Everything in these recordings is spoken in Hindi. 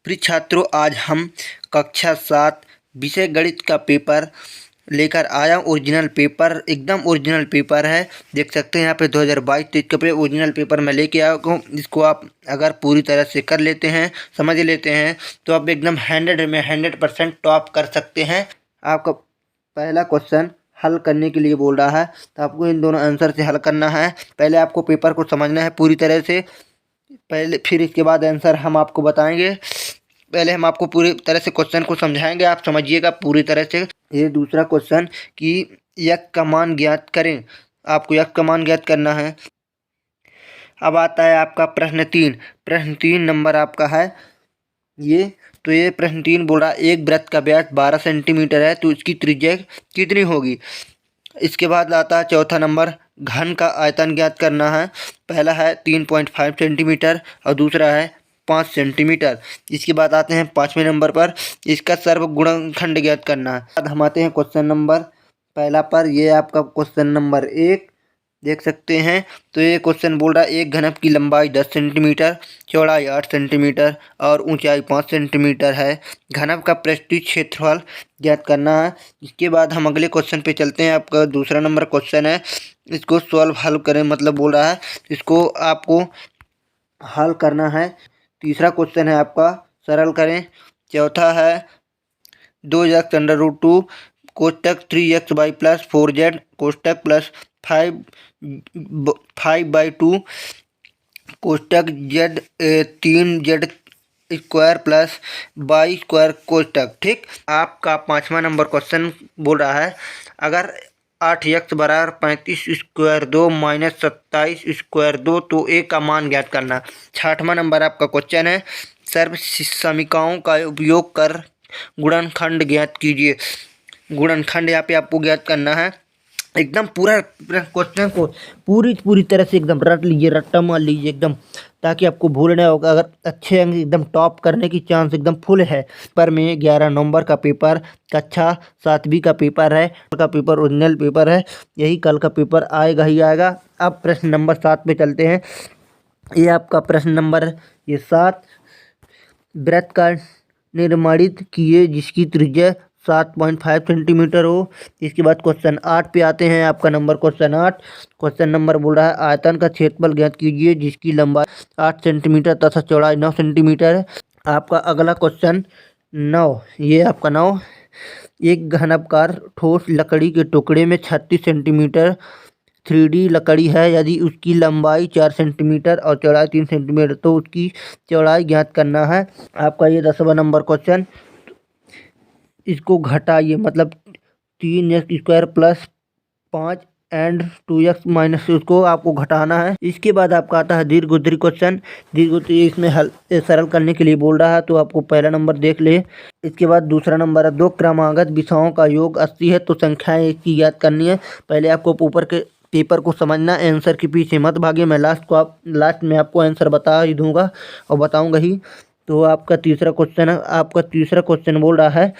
प्रिय छात्रों, आज हम कक्षा 7 विषय गणित का पेपर लेकर आया हूँ। ओरिजिनल पेपर, एकदम ओरिजिनल पेपर है। देख सकते हैं यहाँ पे 2022-23 का पेपर ओरिजिनल पेपर मैं लेके आया हूँ। इसको आप अगर पूरी तरह से कर लेते हैं, समझ लेते हैं, तो आप एकदम 100 में 100% टॉप कर सकते हैं। आपका पहला क्वेश्चन हल करने के लिए बोल रहा है, तो आपको इन दोनों आंसर से हल करना है। पहले आपको पेपर को समझना है पूरी तरह से, पहले फिर इसके बाद आंसर हम आपको बताएंगे। पहले हम आपको पूरी तरह से क्वेश्चन को समझाएंगे, आप समझिएगा पूरी तरह से। ये दूसरा क्वेश्चन कि यक्स का मान ज्ञात करें। आपको यक्स का मान ज्ञात करना है। अब आता है आपका प्रश्न 3। प्रश्न 3 नंबर आपका है ये। तो ये प्रश्न 3 बोल रहा है एक वृत्त का व्यास 12 सेंटीमीटर है, तो इसकी त्रिज्या कितनी होगी। इसके बाद आता है चौथा नंबर, घन का आयतन ज्ञात करना है। पहला है 3.5 सेंटीमीटर और दूसरा है 5 सेंटीमीटर। इसके बाद आते हैं 5वें नंबर पर, इसका सर्वगुणनखंड ज्ञात करना है। बाद हम आते हैं क्वेश्चन नंबर पहला पर। ये आपका क्वेश्चन नंबर 1 देख सकते हैं। तो ये क्वेश्चन बोल रहा है एक घनक की लंबाई 10 सेंटीमीटर, चौड़ाई 8 सेंटीमीटर और ऊंचाई 5 सेंटीमीटर है। घनक का पृष्ठीय क्षेत्रफल ज्ञात करना है। इसके बाद हम अगले क्वेश्चन पे चलते हैं। आपका दूसरा नंबर क्वेश्चन है, इसको सॉल्व हल करें, मतलब बोल रहा है इसको आपको हल करना है। तीसरा क्वेश्चन है आपका सरल करें। चौथा है 2x√2 कोष्टक 3xy प्लस 4z कोष्टक प्लस 5/2 कोष्टक z 3z square plus y square कोष्टक। ठीक, आपका 5वां नंबर क्वेश्चन बोल रहा है अगर 8x बराबर 35 स्क्वायर 2 माइनस 27 स्क्वायर 2 तो ए का मान ज्ञात करना। 6वां नंबर आपका क्वेश्चन है सर्व समीकरणों का उपयोग कर गुणनखंड ज्ञात कीजिए। गुणनखंड यहाँ पे आपको ज्ञात करना है। एकदम पूरा क्वेश्चन को पूरी तरह से एकदम रट लीजिए, रट्टा मार लीजिए एकदम, ताकि आपको भूलना होगा। अगर अच्छे अंक एकदम टॉप करने की चांस एकदम फुल है। पर में 11 नवंबर का पेपर, कक्षा 7वीं का पेपर है। कल का पेपर ओरिजिनल पेपर है, यही कल का पेपर आएगा ही आएगा। अब प्रश्न नंबर 7 पे चलते हैं। ये आपका प्रश्न नंबर 7, वृत्त का निर्माणित किए जिसकी त्रिज्या 7.5 सेंटीमीटर हो। इसके बाद क्वेश्चन 8 पे आते हैं। आपका नंबर क्वेश्चन 8, क्वेश्चन नंबर बोल रहा है आयतन का क्षेत्रफल ज्ञात कीजिए जिसकी लंबाई 8 सेंटीमीटर तथा चौड़ाई 9 सेंटीमीटर है। आपका अगला क्वेश्चन 9, ये आपका 9, एक घनाकार ठोस लकड़ी के टुकड़े में 36 सेंटीमीटर 3D लकड़ी है। यदि उसकी लंबाई 4 सेंटीमीटर और चौड़ाई 3 सेंटीमीटर तो उसकी चौड़ाई ज्ञात करना है। आपका ये 10वां नंबर क्वेश्चन। इसको घटाइए, मतलब 3x square plus 5 and 2x minus, उसको आपको घटाना है। इसके बाद आपका आता है दीर्घ उत्तरी क्वेश्चन। दीर्घ उत्तरी इसमें हल सरल करने के लिए बोल रहा है, तो आपको पहला नंबर देख ले। इसके बाद दूसरा नंबर है दो क्रमागत विषयों का योग 80 है, तो संख्याएं एक की याद करनी है। पहले आपको ऊपर के पेपर को समझना, आंसर के पीछे मत भागे। मैं लास्ट में आपको आंसर बता ही दूंगा और बताऊंगा ही। तो आपका तीसरा क्वेश्चन है, आपका तीसरा क्वेश्चन बोल रहा है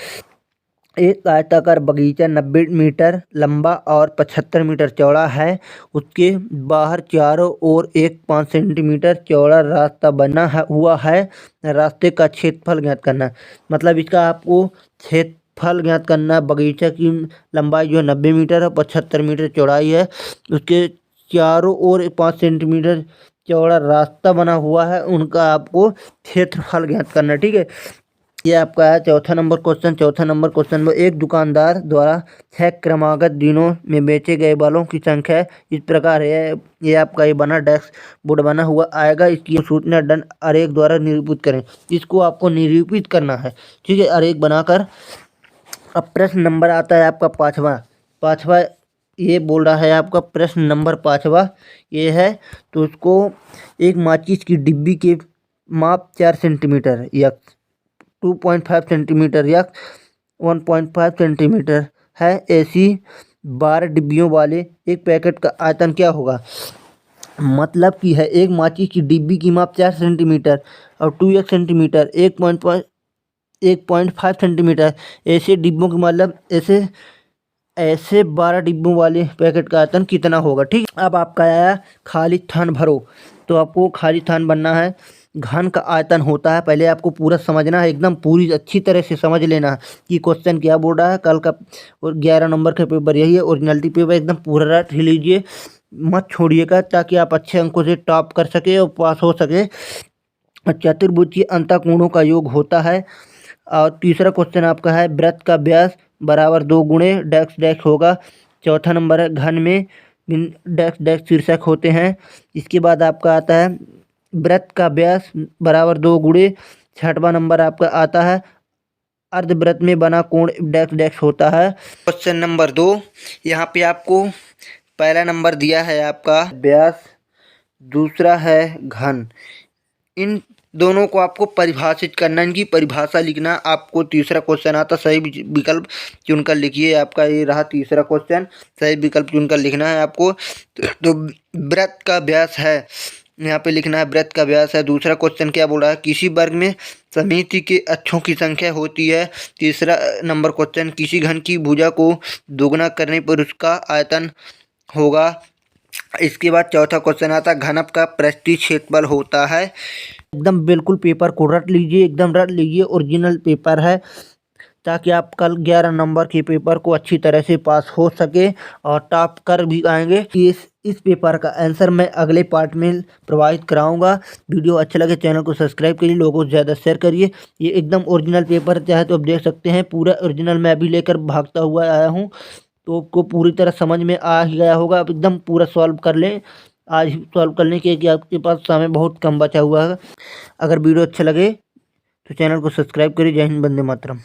एक आयताकार बगीचा 90 मीटर लंबा और 75 मीटर चौड़ा है। उसके बाहर चारों ओर एक 5 सेंटीमीटर चौड़ा रास्ता बना हुआ है। रास्ते का क्षेत्रफल ज्ञात करना है। मतलब इसका आपको क्षेत्रफल ज्ञात करना है। बगीचा की लंबाई जो 90 मीटर है, 75 मीटर चौड़ाई है, उसके चारों ओर 5 सेंटीमीटर चौड़ा रास्ता बना हुआ है, उनका आपको क्षेत्रफल ज्ञात करना है। ठीक है, ये आपका है चौथा नंबर क्वेश्चन। चौथा नंबर क्वेश्चन में एक दुकानदार द्वारा 6 क्रमागत दिनों में बेचे गए बालों की संख्या इस प्रकार है। ये आपका ये बना डेस्क बोर्ड बना हुआ आएगा। इसकी सूचना डन आरेख द्वारा निरूपित करें। इसको आपको निरूपित करना है, ठीक है, आरेख बनाकर। अब प्रश्न नंबर आता है आपका पाँचवा। ये बोल रहा है आपका प्रश्न नंबर 5वां ये है। तो उसको एक माचिस की डिब्बी के माप 4 सेंटीमीटर या 2.5 सेंटीमीटर या 1.5 सेंटीमीटर है। ऐसी 12 डिब्बियों वाले एक पैकेट का आयतन क्या होगा। मतलब कि है एक माचिस की डिब्बी की माप 4 सेंटीमीटर और 2 सेंटीमीटर 1.5 सेंटीमीटर। ऐसे डिब्बों की मतलब ऐसे 12 डिब्बों वाले पैकेट का आयतन कितना होगा। ठीक, अब आपका आया खाली स्थान भरो। तो आपको खाली स्थान बनना है। घन का आयतन होता है। पहले आपको पूरा समझना है, एकदम पूरी अच्छी तरह से समझ लेना है कि क्वेश्चन क्या बोल रहा है। कल का और 11 नंबर का पेपर यही है। ओरिजिनलिटी पेपर एकदम पूरा रट ही लीजिए, मत छोड़िएगा, ताकि आप अच्छे अंकों से टॉप कर सके और पास हो सके। चतुर्भुज अंतःकोणों का योग होता है। और तीसरा क्वेश्चन आपका है वृत्त का व्यास बराबर 2 गुणे डैश डैश होगा। चौथा नंबर है घन में डैश डैश शीर्षक होते हैं। इसके बाद आपका आता है वृत्त का व्यास बराबर 2 गुणे। छठवां नंबर आपका आता है अर्धवृत्त में बना कोण डैश डैश होता है। क्वेश्चन नंबर 2, यहाँ पे आपको पहला नंबर दिया है आपका व्यास, दूसरा है घन। इन दोनों को आपको परिभाषित करना, इनकी परिभाषा लिखना। आपको तीसरा क्वेश्चन आता सही विकल्प चुनकर लिखिए। आपका ये रहा तीसरा क्वेश्चन, सही विकल्प चुनकर लिखना है आपको। तो वृत्त का व्यास है, यहाँ पे लिखना है वृत्त का व्यास है। दूसरा क्वेश्चन क्या बोल रहा है, किसी वर्ग में समिति के अक्षों की संख्या होती है। तीसरा नंबर क्वेश्चन, किसी घन की भुजा को दोगुना करने पर उसका आयतन होगा। इसके बाद चौथा क्वेश्चन आता है घनफ का पृष्ठीय क्षेत्रफल होता है। एकदम बिल्कुल पेपर को रट लीजिए, एकदम रट लीजिए, ओरिजिनल पेपर है, ताकि आप कल 11 नंबर के पेपर को अच्छी तरह से पास हो सके और टॉप कर भी आएंगे। इस पेपर का आंसर मैं अगले पार्ट में प्रोवाइड कराऊंगा। वीडियो अच्छा लगे चैनल को सब्सक्राइब करिए, लोगों को ज़्यादा शेयर करिए। ये एकदम ओरिजिनल पेपर चाहे तो आप देख सकते हैं, पूरा ओरिजिनल मैं भी लेकर भागता हुआ आया हूँ, तो आपको पूरी तरह समझ में आ ही गया होगा। आप एकदम पूरा सॉल्व कर लें, आज ही सॉल्व करने के, कि आपके पास समय बहुत कम बचा हुआ है। अगर वीडियो अच्छा लगे तो चैनल को सब्सक्राइब करिए। जय हिंद, वंदे मातरम।